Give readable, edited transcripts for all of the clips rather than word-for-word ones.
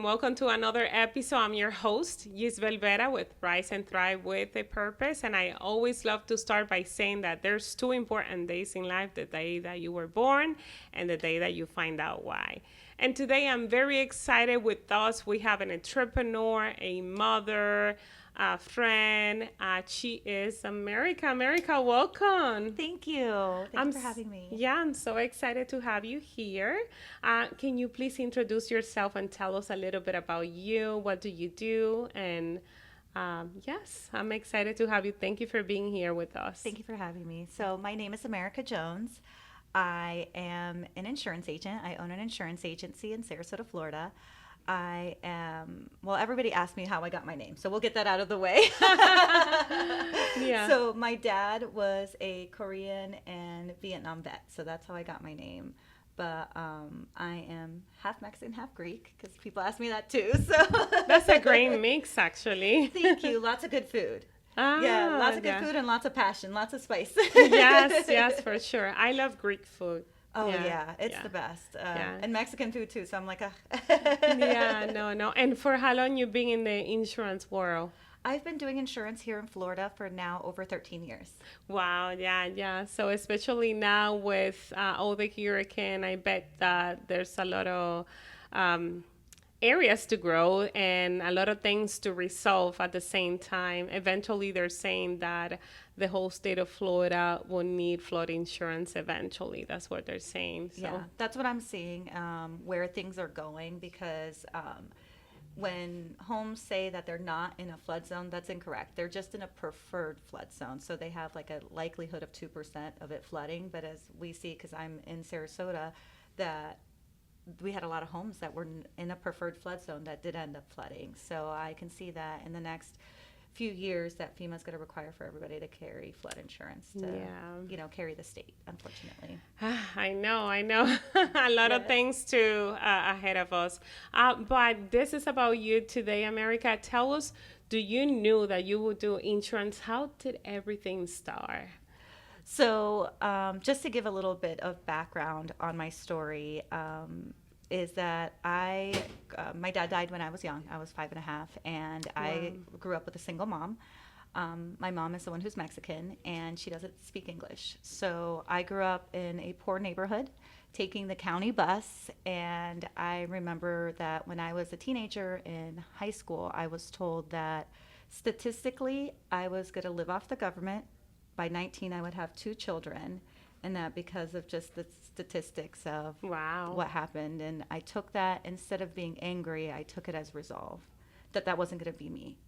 and welcome to another episode. I'm your host, Yisbel Bera with Rise and Thrive with a Purpose. And I always love to start by saying that there's two important days in life, the day that you were born and the day that you find out why. And today I'm very excited with us. We have an entrepreneur, a mother, a friend. She is America. America, welcome. Thank you. Thank you for having me. Yeah, I'm so excited to have you here. Can you please introduce yourself and tell us a little bit about you? What do you do? And yes, I'm excited to have you. Thank you for being here with us. Thank you for having me. So my name is America Jones. I am an insurance agent. I own an insurance agency in Sarasota, Florida. Everybody asked me how I got my name, so we'll get that out of the way. Yeah. So my dad was a Korean and Vietnam vet, so that's how I got my name. But I am half Mexican, half Greek, because people ask me that too. So that's a great mix, actually. Thank you. Lots of good food. Yeah, lots of good food and lots of passion, lots of spice. Yes, for sure. I love Greek food. Oh, yeah, it's the best. And Mexican food, too, so I'm like, No. And for how long you been in the insurance world? I've been doing insurance here in Florida for now over 13 years. Wow, yeah. So especially now with all the hurricane, I bet that there's a lot of areas to grow and a lot of things to resolve at the same time. Eventually, they're saying that the whole state of Florida will need flood insurance eventually. That's what they're saying. So. Yeah, that's what I'm seeing, where things are going, because when homes say that they're not in a flood zone, that's incorrect. They're just in a preferred flood zone. So they have like a likelihood of 2% of it flooding. But as we see, because I'm in Sarasota, that we had a lot of homes that were in a preferred flood zone that did end up flooding. So I can see that in the next few years that FEMA's going to require for everybody to carry flood insurance to, carry the state, unfortunately. I know. A lot of things to ahead of us. But this is about you today, America. Tell us, do you knew that you would do insurance? How did everything start? So just to give a little bit of background on my story, is that my dad died when I was young. I was 5.5, and wow. I grew up with a single mom. My mom is the one who's Mexican, and she doesn't speak English. So I grew up in a poor neighborhood, taking the county bus, and I remember that when I was a teenager in high school, I was told that statistically I was going to live off the government. By 19, I would have 2 children, and that because of just the statistics of what happened. And I took that, instead of being angry, I took it as resolve, that wasn't going to be me.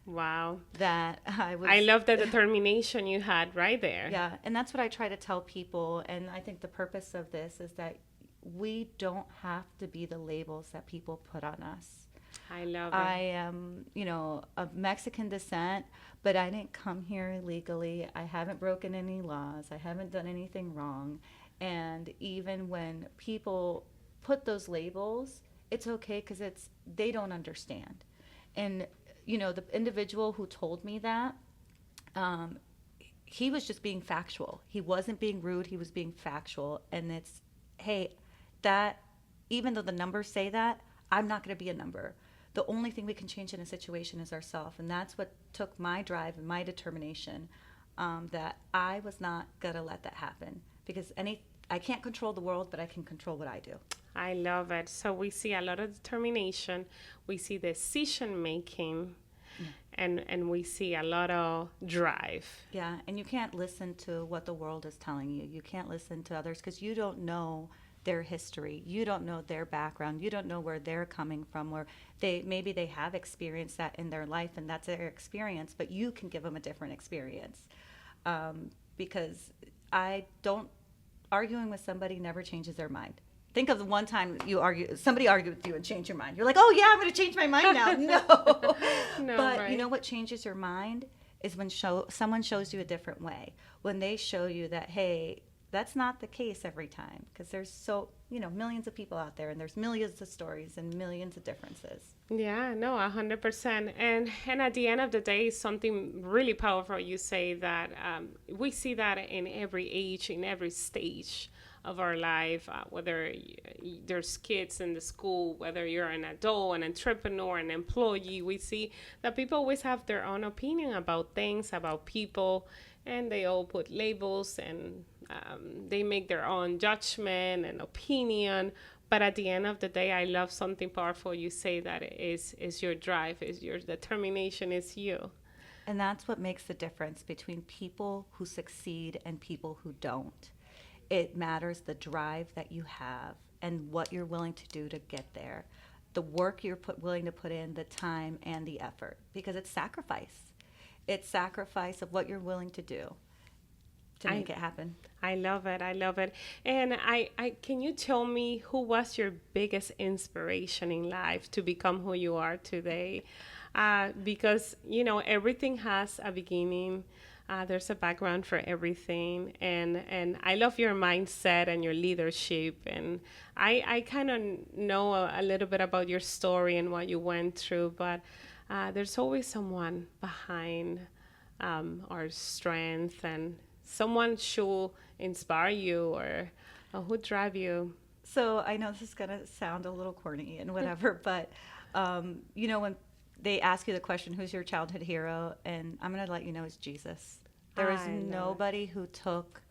Wow. That I love the determination you had right there. Yeah, and that's what I try to tell people. And I think the purpose of this is that we don't have to be the labels that people put on us. I love it. I am, of Mexican descent, but I didn't come here illegally. I haven't broken any laws. I haven't done anything wrong. And even when people put those labels, it's okay, because they don't understand. And, the individual who told me that, he was just being factual. He wasn't being rude. He was being factual. And it's, hey, that, even though the numbers say that, I'm not going to be a number. The only thing we can change in a situation is ourselves. And that's what took my drive and my determination, that I was not going to let that happen. Because I can't control the world, but I can control what I do. I love it. So we see a lot of determination. We see decision making. And we see a lot of drive. Yeah, and you can't listen to what the world is telling you. You can't listen to others, because you don't know their history. You don't know their background. You don't know where they're coming from, or maybe they have experienced that in their life and that's their experience, but you can give them a different experience. Because arguing with somebody never changes their mind. Think of the one time somebody argued with you and changed your mind. You're like, oh yeah, I'm going to change my mind now. No. But right. You know what changes your mind is when someone shows you a different way. When they show you that, hey, that's not the case every time, because there's millions of people out there, and there's millions of stories and millions of differences. Yeah, no, 100%. And at the end of the day, something really powerful you say, that we see that in every age, in every stage of our life, whether there's kids in the school, whether you're an adult, an entrepreneur, an employee, we see that people always have their own opinion about things, about people, and they all put labels and they make their own judgment and opinion. But at the end of the day, I love something powerful you say, that is your drive, is your determination, is you. And that's what makes the difference between people who succeed and people who don't. It matters the drive that you have and what you're willing to do to get there, the work you're willing to put in, the time and the effort, because it's sacrifice. It's sacrifice of what you're willing to do to make it happen. I love it. I love it. And I can you tell me who was your biggest inspiration in life to become who you are today? Because, you know, everything has a beginning. There's a background for everything. And I love your mindset and your leadership. And I kind of know a little bit about your story and what you went through. But there's always someone behind our strength, and someone should inspire you or who drive you. So I know this is going to sound a little corny and whatever, but, you know, when they ask you the question, who's your childhood hero? And I'm going to let you know it's Jesus. There is nobody who took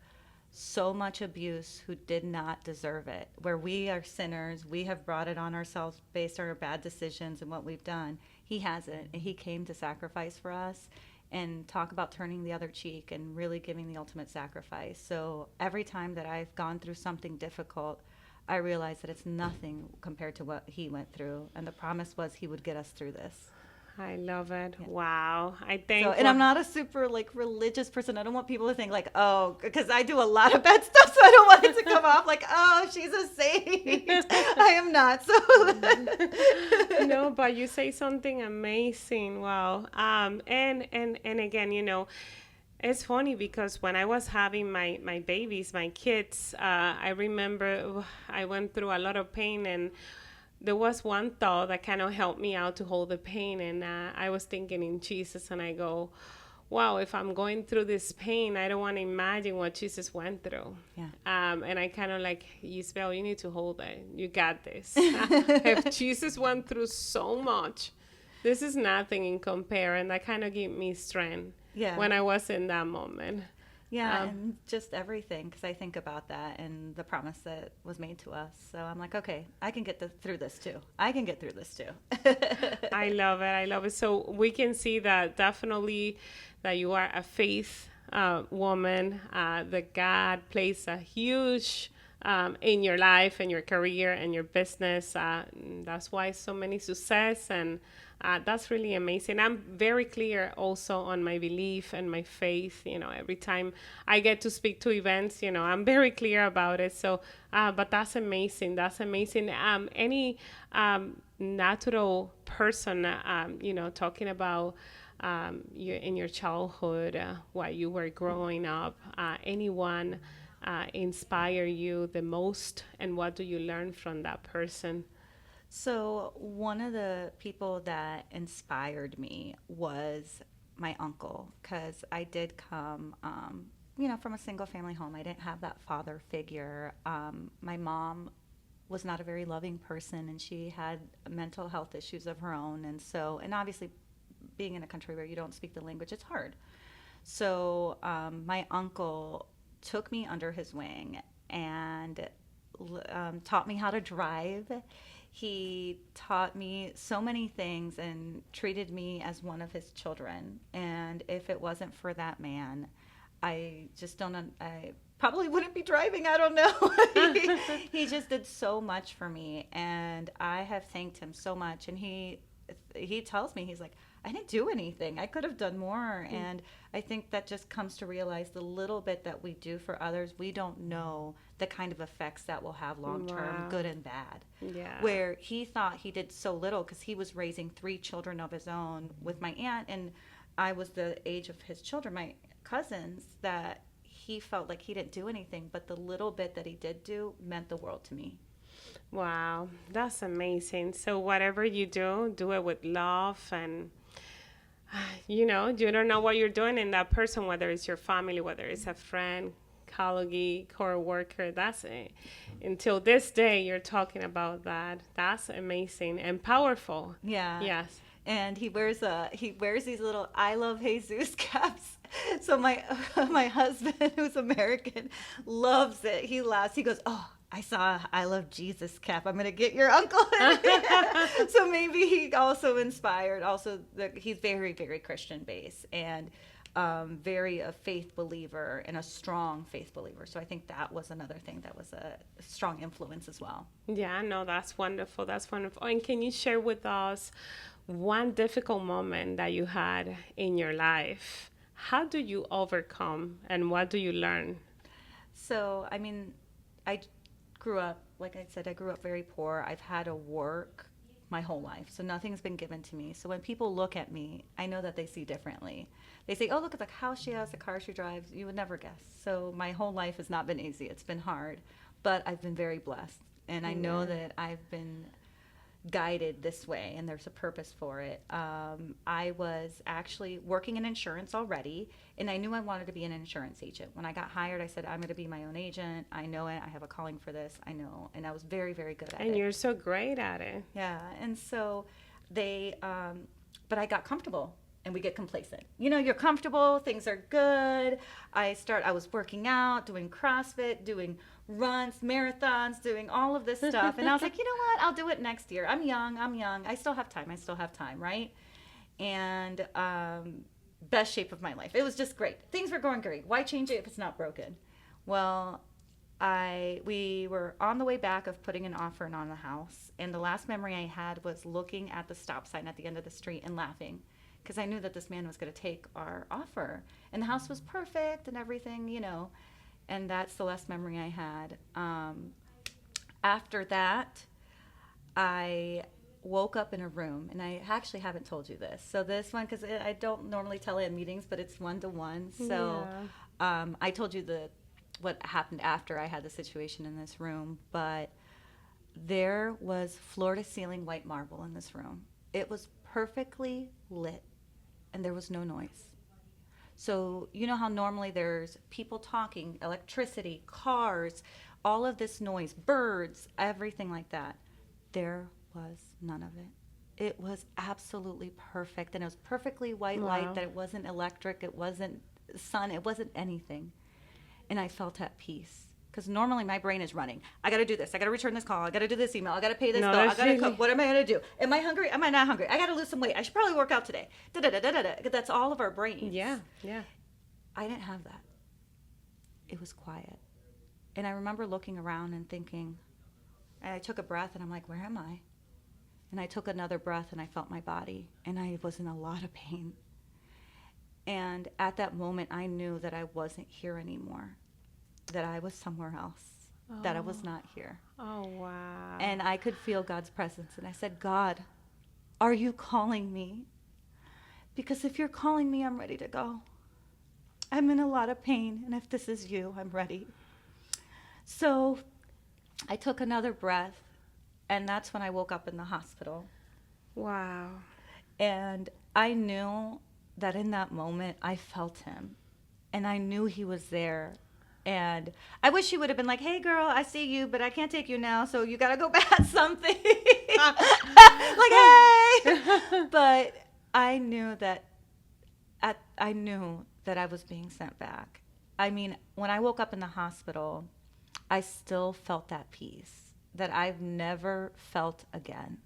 so much abuse who did not deserve it. Where we are sinners, we have brought it on ourselves based on our bad decisions and what we've done. He hasn't. And he came to sacrifice for us and talk about turning the other cheek and really giving the ultimate sacrifice. So every time that I've gone through something difficult, I realize that it's nothing compared to what he went through. And the promise was he would get us through this. I love it. Yeah. Wow. I think. So, and I'm not a super like religious person. I don't want people to think like, oh, because I do a lot of bad stuff, so I don't want it to come off like, oh, she's a saint. I am not. So. No, but you say something amazing. Wow. And again, you know, it's funny because when I was having my babies, my kids, I remember I went through a lot of pain, and there was one thought that kind of helped me out to hold the pain. And I was thinking in Jesus, and I go, wow, if I'm going through this pain, I don't want to imagine what Jesus went through. Yeah. And I kind of like, Yisbel, you need to hold it. You got this. If Jesus went through so much, this is nothing in compare. And that kind of gave me strength when I was in that moment. Yeah, and just everything, because I think about that and the promise that was made to us. So I'm like, okay, I can get through this too. I can get through this too. I love it. I love it. So we can see that definitely that you are a faith woman, that God plays a huge in your life and your career and your business. That's why so many success, and that's really amazing. I'm very clear also on my belief and my faith. You know, every time I get to speak to events, you know, I'm very clear about it. So, but that's amazing. That's amazing. Any natural person, you know, talking about you in your childhood, while you were growing up, anyone inspire you the most, and what do you learn from that person? So one of the people that inspired me was my uncle, because I did come, you know, from a single family home. I didn't have that father figure. My mom was not a very loving person, and she had mental health issues of her own. And so, and obviously being in a country where you don't speak the language, it's hard. So my uncle took me under his wing and taught me how to drive. He taught me so many things and treated me as one of his children. And if it wasn't for that man, I just don't, I probably wouldn't be driving. I don't know. He just did so much for me, and I have thanked him so much. And he tells me, he's like, I didn't do anything. I could have done more. And I think that just comes to realize the little bit that we do for others, we don't know the kind of effects that will have long-term, good and bad. Yeah. Where he thought he did so little because he was raising 3 children of his own with my aunt, and I was the age of his children, my cousins, that he felt like he didn't do anything, but the little bit that he did do meant the world to me. Wow, that's amazing. So whatever you do it with love, and you know, you don't know what you're doing in that person, whether it's your family, whether it's a friend. colleague, co-worker. That's it. Until this day, you're talking about that. That's amazing and powerful. Yeah. Yes. And he wears these little I love Jesus caps. So my my husband, who's American, loves it. He laughs. He goes, "Oh, I saw a I love Jesus cap. I'm gonna get your uncle." So maybe he also inspired. Also, he's very very Christian based and very a faith believer and a strong faith believer. So I think that was another thing that was a strong influence as well. Yeah, no, that's wonderful. That's wonderful. And can you share with us one difficult moment that you had in your life? How do you overcome and what do you learn? So, I mean, I grew up, like I said, I grew up very poor. I've had to work my whole life. So nothing's been given to me. So when people look at me, I know that they see differently. They say, "Oh, look at the house she has, the car she drives." You would never guess. So my whole life has not been easy. It's been hard, but I've been very blessed. And I know that I've been guided this way and there's a purpose for it. I was actually working in insurance already and I knew I wanted to be an insurance agent. When I got hired, I said, I'm going to be my own agent. I know it. I have a calling for this. I know. And I was very, very good at it. And you're so great at it. Yeah. And so but I got comfortable and we get complacent. You know, you're comfortable, things are good. I was working out, doing CrossFit, doing runs, marathons, doing all of this stuff. And I was like, you know what? I'll do it next year. I'm young. I still have time, right? And best shape of my life. It was just great. Things were going great. Why change it if it's not broken? Well, we were on the way back of putting an offer in on the house. And the last memory I had was looking at the stop sign at the end of the street and laughing. Because I knew that this man was going to take our offer. And the house was perfect and everything, you know. And that's the last memory I had. After that, I woke up in a room. And I actually haven't told you this. So this one, because I don't normally tell it in meetings, but it's one-to-one. So I told you what happened after I had the situation in this room. But there was floor-to-ceiling white marble in this room. It was perfectly lit. And there was no noise. So you know how normally there's people talking, electricity, cars, all of this noise, birds, everything like that. There was none of it. It was absolutely perfect. And it was perfectly white light, that it wasn't electric, it wasn't sun, it wasn't anything. And I felt at peace. Because normally my brain is running. I got to do this. I got to return this call. I got to do this email. I got to pay this bill. I got to cook. What am I going to do? Am I hungry? Am I not hungry? I got to lose some weight. I should probably work out today. That's all of our brains. Yeah. I didn't have that. It was quiet. And I remember looking around and thinking, and I took a breath and I'm like, where am I? And I took another breath and I felt my body. And I was in a lot of pain. And at that moment, I knew that I wasn't here anymore. That I was somewhere else, that I was not here. Oh, wow. And I could feel God's presence. And I said, God, are you calling me? Because if you're calling me, I'm ready to go. I'm in a lot of pain. And if this is you, I'm ready. So I took another breath. And that's when I woke up in the hospital. Wow. And I knew that in that moment, I felt him. And I knew he was there. And I wish he would have been like, hey, girl, I see you, but I can't take you now, so you got to go back something. Like, hey. But I knew that I was being sent back. I mean, when I woke up in the hospital, I still felt that peace that I've never felt again.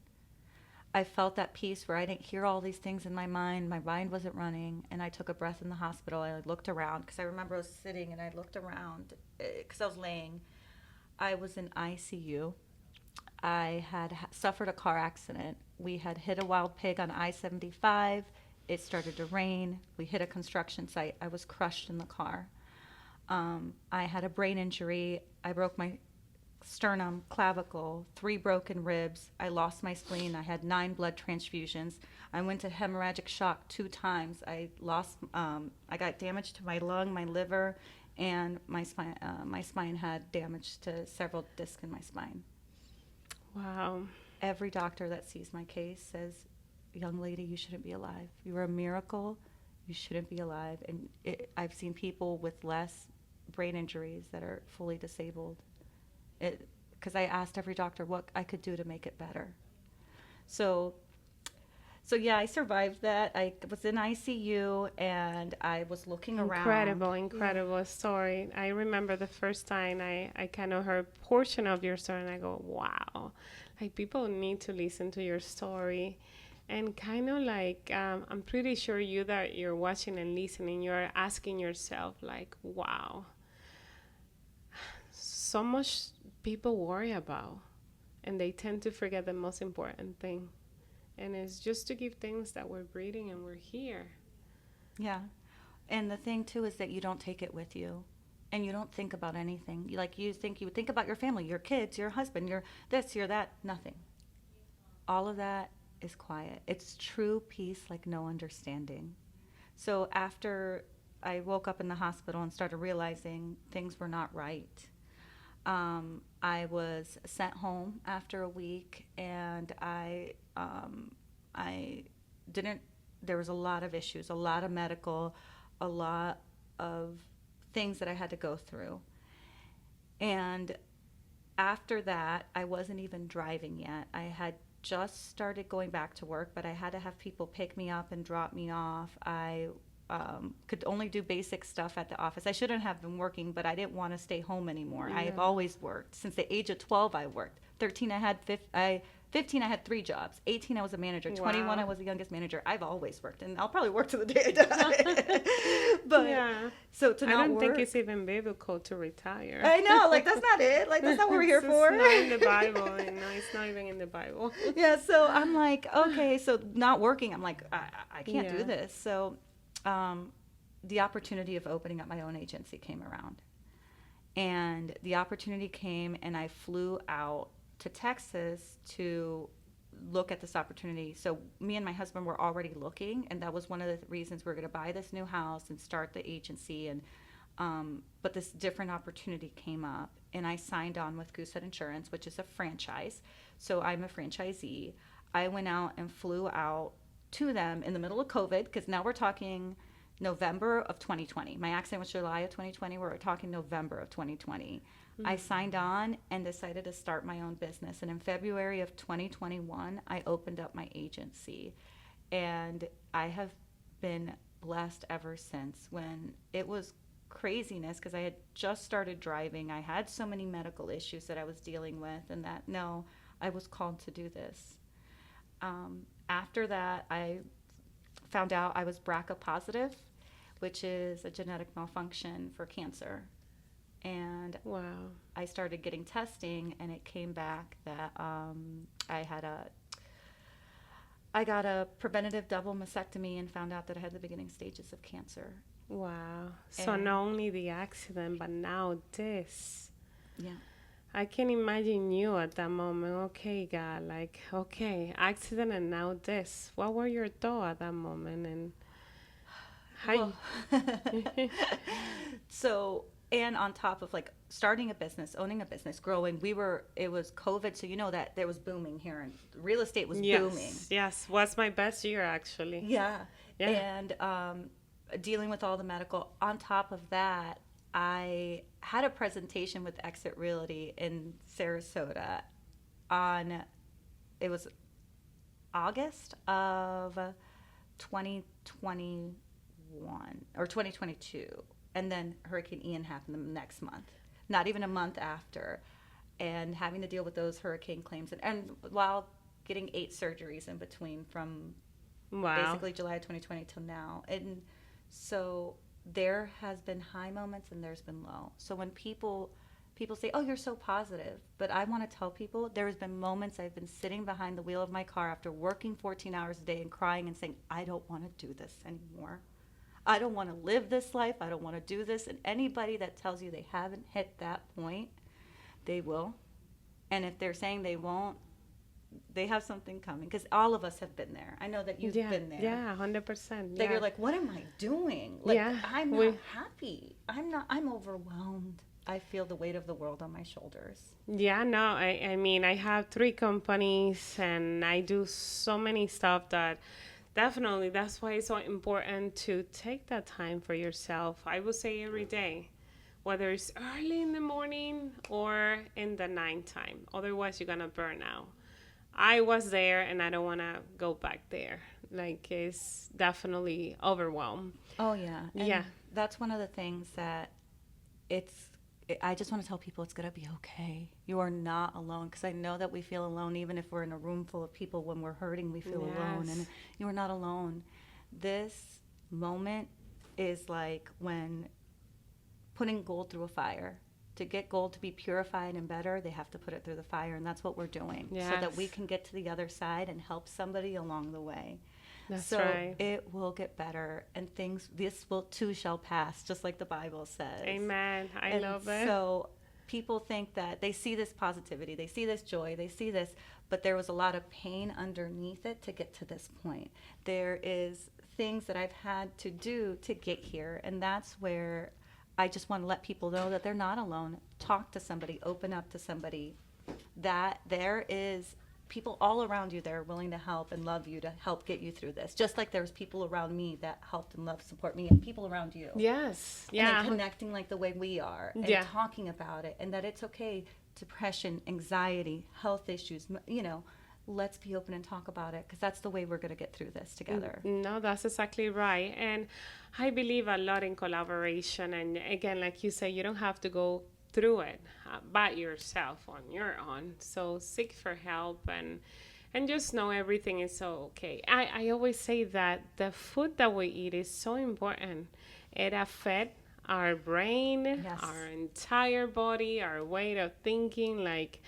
I felt that peace where I didn't hear all these things in my mind. My mind wasn't running. And I took a breath in the hospital. I looked around because I remember I was sitting and I looked around because I was laying. I was in ICU. I had suffered a car accident. We had hit a wild pig on I-75. It started to rain. We hit a construction site. I was crushed in the car. I had a brain injury. I broke my sternum, clavicle, 3 broken ribs. I lost my spleen. I had 9 blood transfusions. I went to hemorrhagic shock 2 times. I got damage to my lung, my liver, and my spine. My spine had damage to several discs in my spine. Wow. Every doctor that sees my case says, young lady, you shouldn't be alive. You are a miracle. You shouldn't be alive. And I've seen people with less brain injuries that are fully disabled. Because I asked every doctor what I could do to make it better. So, so yeah, I survived that. I was in ICU and I was looking around. Incredible story. I remember the first time I kind of heard a portion of your story and I go, wow, like people need to listen to your story. And kind of like, I'm pretty sure you that you're watching and listening, you're asking yourself like, wow, so much people worry about and they tend to forget the most important thing. And it's just to give things that we're breathing and we're here. Yeah. And the thing too is that you don't take it with you and you don't think about anything. You would think about your family, your kids, your husband, your this, your that, nothing. All of that is quiet. It's true peace like no understanding. So after I woke up in the hospital and started realizing things were not right, I was sent home after a week, and I didn't. There was a lot of issues, a lot of medical, a lot of things that I had to go through. And after that, I wasn't even driving yet. I had just started going back to work, but I had to have people pick me up and drop me off. I could only do basic stuff at the office. I shouldn't have been working, but I didn't want to stay home anymore. Yeah. I have always worked. Since the age of 12, I worked. 13, 15, I had 3 jobs. 18, I was a manager. Wow. 21, I was the youngest manager. I've always worked, and I'll probably work to the day I die. But yeah. So to not I don't work, think it's even biblical to retire. I know, like that's not it. Like that's not what we're here for. It's not in the Bible. No, it's not even in the Bible. Yeah. So I'm like, okay. So not working. I'm like, I can't do this. So the opportunity of opening up my own agency came around, and the opportunity came, and I flew out to Texas to look at this opportunity. So me and my husband were already looking, and that was one of the reasons we're going to buy this new house and start the agency. And but this different opportunity came up, and I signed on with Goosehead Insurance, which is a franchise. So I'm a franchisee. I went out and flew out to them in the middle of COVID, because now we're talking November of 2020. My accident was July of 2020. We're talking November of 2020. Mm-hmm. I signed on and decided to start my own business. And in February of 2021, I opened up my agency. And I have been blessed ever since. When it was craziness, because I had just started driving, I had so many medical issues that I was dealing with, and that, no, I was called to do this. After that, I found out I was BRCA positive, which is a genetic malfunction for cancer. And wow. I started getting testing, and it came back that I got a preventative double mastectomy and found out that I had the beginning stages of cancer. Wow. So not only the accident, but now this. Yeah. I can imagine you at that moment. Okay, God, like, okay, accident and now this. What were your thoughts at that moment? And how? Well, so, and on top of like starting a business, owning a business, growing, it was COVID. So you know that there was booming here, and real estate was booming. Yes, was my best year actually. Yeah. And dealing with all the medical. On top of that, I had a presentation with Exit Realty in Sarasota it was August of 2021 or 2022. And then Hurricane Ian happened the next month, not even a month after, and having to deal with those hurricane claims. And while getting 8 surgeries in between from basically July 2020 till now. And so there has been high moments and there's been low. So when people say, oh, you're so positive, but I want to tell people there's been moments I've been sitting behind the wheel of my car after working 14 hours a day and crying and saying, I don't want to do this anymore. I don't want to live this life. I don't want to do this. And anybody that tells you they haven't hit that point, they will. And if they're saying they won't, they have something coming, because all of us have been there. I know that you've been there. Yeah, 100%. That you're like, what am I doing? Like, I'm not happy. I'm overwhelmed. I feel the weight of the world on my shoulders. Yeah, no, I mean, I have 3 companies and I do so many stuff that definitely that's why it's so important to take that time for yourself. I would say every day. whether it's early in the morning or in the nighttime. Otherwise, you're gonna burn out. I was there, and I don't want to go back there. Like, it's definitely overwhelmed. Oh yeah, Yeah. and that's one of the things that it's. I just want to tell people it's gonna be okay. You are not alone, because I know that we feel alone even if we're in a room full of people. When we're hurting, we feel alone, and Yes. you are not alone. This moment is like when putting gold through a fire. To get gold to be purified and better, they have to put it through the fire, and that's what we're doing, so that we Yes. can get to the other side and help somebody along the way. That's So right. it will get better, and things, this will too shall pass, just like the Bible says. Amen. I And love it. so people think that they see this positivity, they see this joy, they see this, but there was a lot of pain underneath it to get to this point. There is things that I've had to do to get here, and that's where I just want to let people know that they're not alone. Talk to somebody, open up to somebody, that there is people all around you that are willing to help and love you, to help get you through this. Just like there's people around me that helped and love, support me, and people around you. Yes. And Yeah. then connecting like the way we are, and Yeah. talking about it, and that it's okay. Depression, anxiety, health issues, let's be open and talk about it, because that's the way we're going to get through this together. No, that's exactly right. And I believe a lot in collaboration. And again, like you say, you don't have to go through it by yourself on your own. So seek for help, and just know everything is so okay. I always say that the food that we eat is so important. It affects our brain, Yes. our entire body, our way of thinking. Like,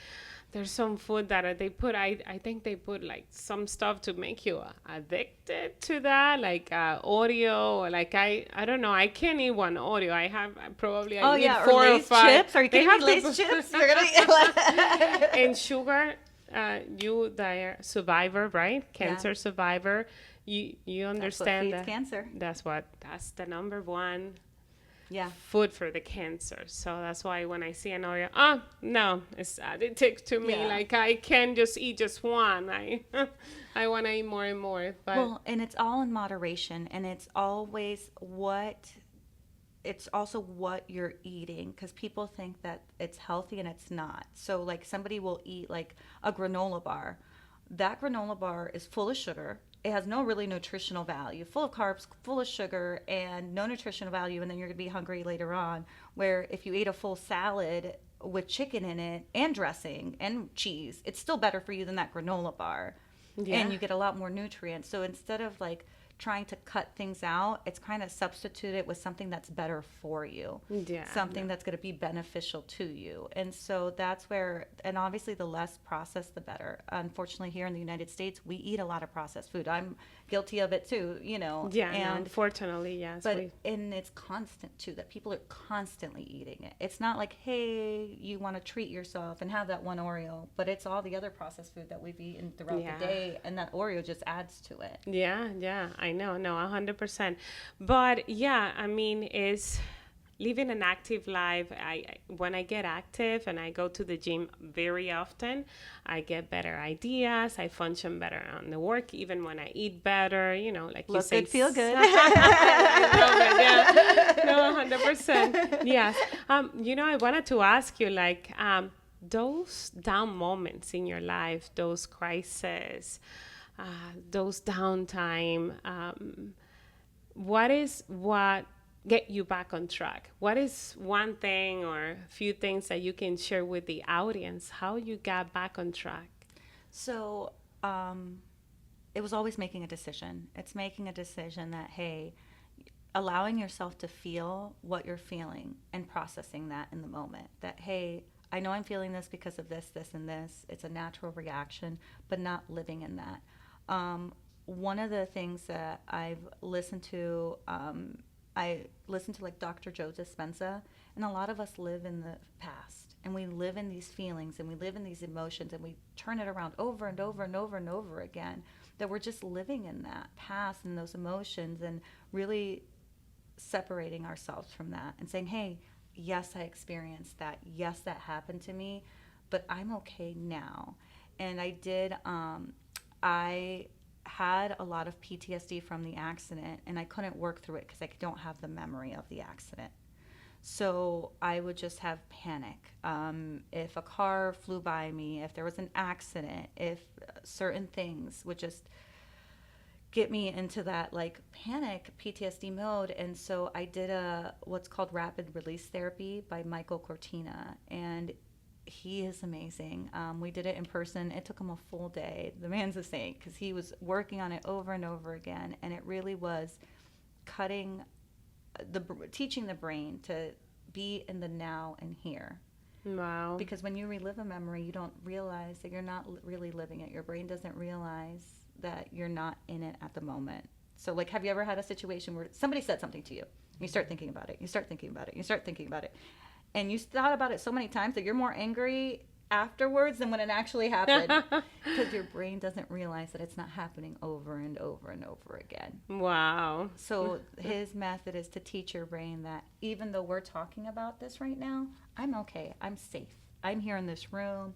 there's some food that they put, I think they put like some stuff to make you addicted to that, like Oreo, or like, I don't know, I can't eat one Oreo. I have probably, I Oh eat yeah, or four or Lay's five. chips. Are you They kidding me? have to Lay's put- chips. You're gonna. And sugar, you that are survivor, right? Cancer survivor. You understand feeds cancer. That's the number one Yeah. food for the cancer. So that's why when I see an Oreo, oh no, it's addictive to me. Yeah. Like, I can't just eat just one. I want to eat more and more. But Well, and it's all in moderation, and it's always it's also what you're eating, because people think that it's healthy and it's not. So like somebody will eat like a granola bar. That granola bar is full of sugar. It has no really nutritional value, full of carbs, full of sugar, and no nutritional value, and then you're going to be hungry later on. Where if you ate a full salad with chicken in it and dressing and cheese, it's still better for you than that granola bar. Yeah. And you get a lot more nutrients. So instead of like trying to cut things out, it's kind of substitute it with something that's better for you. Yeah, Something that's going to be beneficial to you. And so that's where, and obviously the less processed, the better. Unfortunately, here in the United States, we eat a lot of processed food. I'm guilty of it too, yeah, no, And unfortunately, yes. but and it's constant too, that people are constantly eating it. It's not like, hey, you want to treat yourself and have that one Oreo, but it's all the other processed food that we've eaten throughout Yeah. the day, and that Oreo just adds to it. Yeah, I know, no, 100%. But yeah, I mean, is living an active life. When I get active and I go to the gym very often, I get better ideas. I function better on the work, even when I eat better. Like you Look say, good, feel good. I love it, yeah. No, 100%. Yes. I wanted to ask you, like, those down moments in your life, those crises, those downtime, what get you back on track? What is one thing or a few things that you can share with the audience, how you got back on track? So it was always making a decision. It's making a decision that, hey, allowing yourself to feel what you're feeling and processing that in the moment. That, hey, I know I'm feeling this because of this, this, and this. It's a natural reaction, but not living in that. One of the things that I've listened to, I listen to like Dr. Joe Dispenza, and a lot of us live in the past, and we live in these feelings, and we live in these emotions, and we turn it around over and over and over and over again, that we're just living in that past and those emotions, and really separating ourselves from that and saying, hey, yes, I experienced that. Yes, that happened to me, but I'm okay now. And I had a lot of PTSD from the accident, and I couldn't work through it because I don't have the memory of the accident. So I would just have panic. If a car flew by me, if there was an accident, if certain things would just get me into that like panic PTSD mode. And so I did a what's called rapid release therapy by Michael Cortina, and he is amazing. We did it in person. It took him a full day. The man's a saint because he was working on it over and over again, and it really was cutting teaching the brain to be in the now and here. Wow. Because when you relive a memory, you don't realize that you're not really living it. Your brain doesn't realize that you're not in it at the moment. So, like, have you ever had a situation where somebody said something to you? You start thinking about it. You start thinking about it. You start thinking about it. And you thought about it so many times that you're more angry afterwards than when it actually happened. Because your brain doesn't realize that it's not happening over and over and over again. Wow. So his method is to teach your brain that even though we're talking about this right now, I'm okay. I'm safe. I'm here in this room.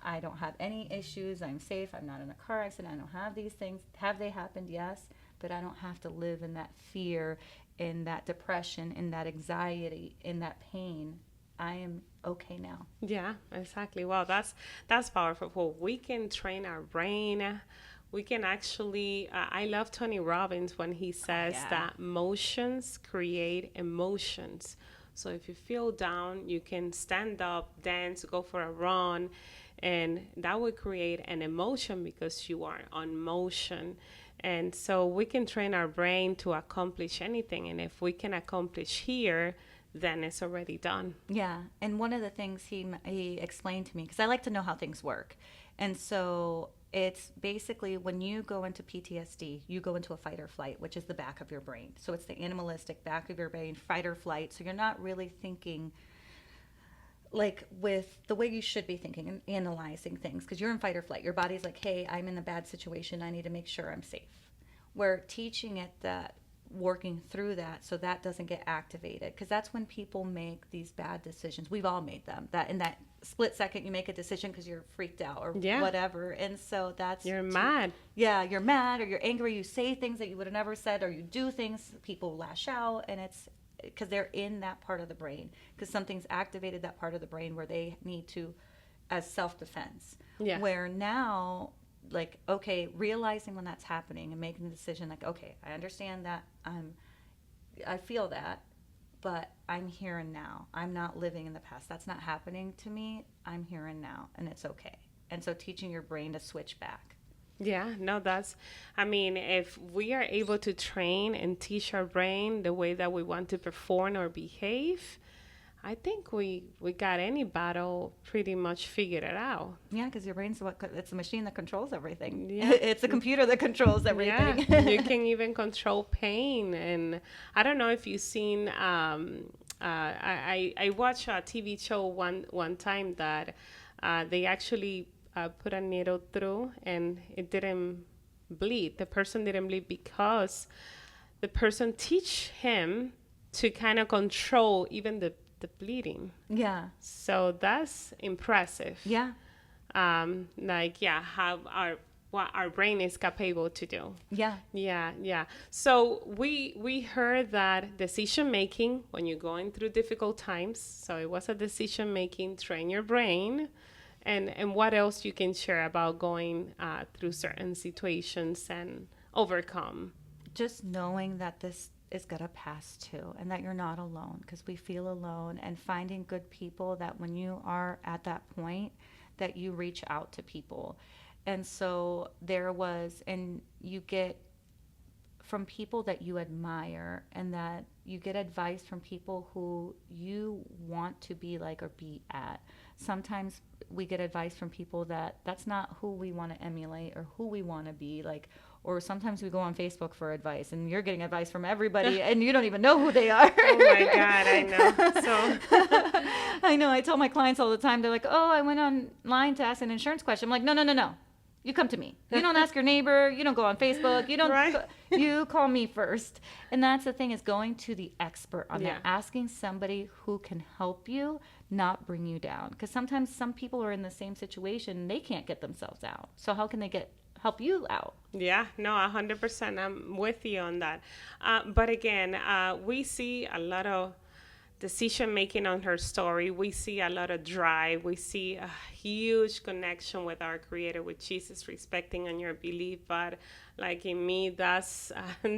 I don't have any issues. I'm safe. I'm not in a car accident. I don't have these things. Have they happened? Yes. But I don't have to live in that fear, in that depression, in that anxiety, in that pain. I am okay now. Yeah, exactly. Wow, that's powerful. Well, we can train our brain. We can actually, I love Tony Robbins when he says that motions create emotions. So if you feel down, you can stand up, dance, go for a run, and that would create an emotion because you are on motion. And so we can train our brain to accomplish anything. And if we can accomplish here, then it's already done. Yeah. And one of the things he explained to me, because I like to know how things work. And so it's basically when you go into PTSD, you go into a fight or flight, which is the back of your brain. So it's the animalistic back of your brain, fight or flight. So you're not really thinking like with the way you should be thinking and analyzing things, because you're in fight or flight. Your body's like, hey, I'm in a bad situation. I need to make sure I'm safe. We're teaching it that working through that so that doesn't get activated, because that's when people make these bad decisions. We've all made them. That in that split second you make a decision because you're freaked out or whatever, and so that's you're mad. Yeah, you're mad or you're angry. You say things that you would have never said, or you do things, people lash out, and it's because they're in that part of the brain, because something's activated that part of the brain where they need to, as self-defense. Yeah. Where now, like, okay, realizing when that's happening and making the decision, like, okay, I understand that, I feel that, but I'm here and now. I'm not living in the past. That's not happening to me. I'm here and now, and it's okay. And so teaching your brain to switch back. Yeah, no, I mean, if we are able to train and teach our brain the way that we want to perform or behave, I think we got any battle pretty much figured it out. Yeah, because your brain's it's a machine that controls everything. Yeah. It's a computer that controls everything. Yeah, you can even control pain. And I don't know if you've seen, I watched a TV show one time that they actually put a needle through and it didn't bleed. The person didn't bleed because the person teach him to kind of control even the bleeding. Yeah. So that's impressive. Yeah. How what our brain is capable to do. Yeah. Yeah, yeah. So we heard that decision making when you're going through difficult times. So it was a decision making, train your brain. And what else you can share about going through certain situations and overcome? Just knowing that this is going to pass too, and that you're not alone, because we feel alone, and finding good people that when you are at that point that you reach out to people. And so and you get from people that you admire, and that you get advice from people who you want to be like or be at. Sometimes we get advice from people that's not who we want to emulate or who we want to be like, or sometimes we go on Facebook for advice and you're getting advice from everybody and you don't even know who they are. Oh my God, I know. So I know. I tell my clients all the time, they're like, oh, I went online to ask an insurance question. I'm like, no. You come to me. You don't ask your neighbor. You don't go on Facebook. You don't. Right. You call me first. And that's the thing, is going to the expert on that. Asking somebody who can help you, not bring you down. Because sometimes some people are in the same situation and they can't get themselves out. So how can they help you out? Yeah, no, 100%. I'm with you on that. But again, we see a lot of decision making on her story. We see a lot of drive. We see a huge connection with our Creator, with Jesus, respecting on your belief. But like in me, that's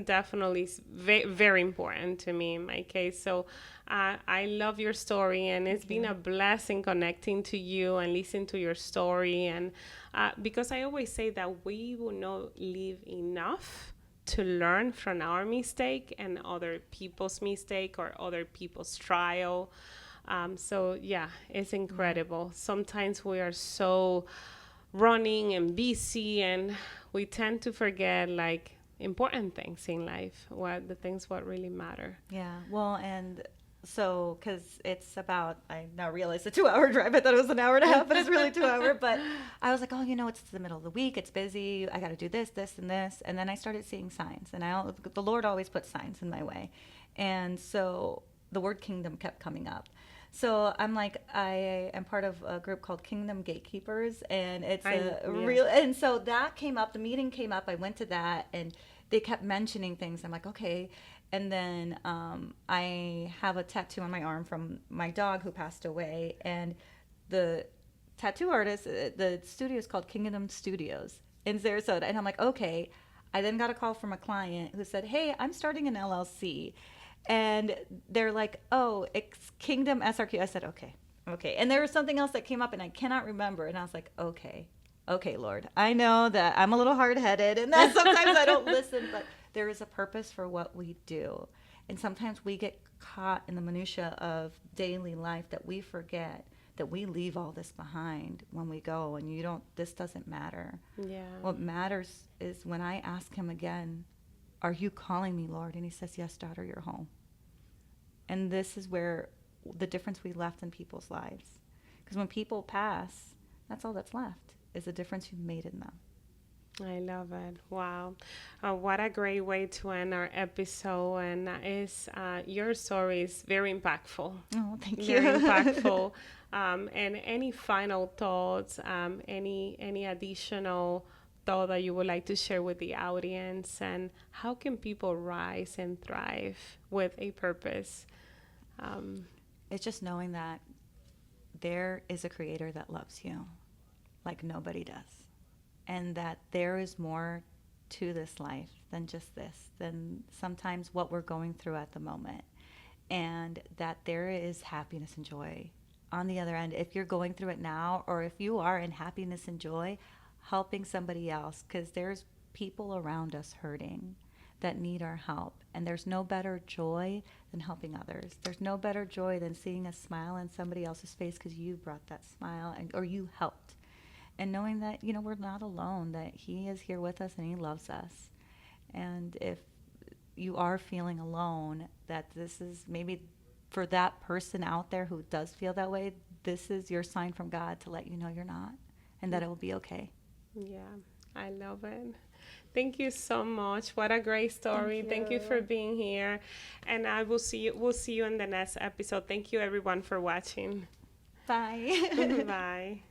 definitely very important to me in my case. So I love your story, and it's been a blessing connecting to you and listening to your story. And because I always say that we will not live enough to learn from our mistake and other people's mistake or other people's trial. So yeah, it's incredible. Sometimes we are so running and busy, and we tend to forget like important things in life, what really matter. Yeah. Well, and so, because it's about, I now realize a 2 hour drive. I thought it was an hour and a half, but it's really 2 hour. But I was like, oh, it's the middle of the week. It's busy. I got to do this, this, and this. And then I started seeing signs. And the Lord always puts signs in my way. And so the word kingdom kept coming up. So I'm like, I am part of a group called Kingdom Gatekeepers. And it's real. And so that came up. The meeting came up. I went to that. And they kept mentioning things. I'm like, okay. And then I have a tattoo on my arm from my dog who passed away. And the tattoo artist, the studio is called Kingdom Studios in Sarasota. And I'm like, okay. I then got a call from a client who said, hey, I'm starting an LLC. And they're like, oh, it's Kingdom SRQ. I said, okay. And there was something else that came up and I cannot remember. And I was like, okay, Lord. I know that I'm a little hard-headed and that sometimes I don't listen, but there is a purpose for what we do. And sometimes we get caught in the minutia of daily life that we forget that we leave all this behind when we go, and this doesn't matter. Yeah. What matters is when I ask him again, are you calling me, Lord? And he says, yes, daughter, you're home. And this is where the difference we left in people's lives. Because when people pass, that's all that's left, is the difference you've made in them. I love it. Wow. What a great way to end our episode. And your story is very impactful. Oh, thank you. Very impactful. And any final thoughts, any additional thought that you would like to share with the audience, and how can people rise and thrive with a purpose? It's just knowing that there is a Creator that loves you like nobody does. And that there is more to this life than just this, than sometimes what we're going through at the moment. And that there is happiness and joy on the other end. If you're going through it now, or if you are in happiness and joy, helping somebody else, because there's people around us hurting that need our help. And there's no better joy than helping others. There's no better joy than seeing a smile on somebody else's face because you brought that smile or you helped. And knowing that, we're not alone, that He is here with us and He loves us. And if you are feeling alone, that this is maybe for that person out there who does feel that way, this is your sign from God to let you know you're not, and that it will be okay. Yeah, I love it. Thank you so much. What a great story. Thank you for being here. And we'll see you in the next episode. Thank you everyone for watching. Bye. Bye.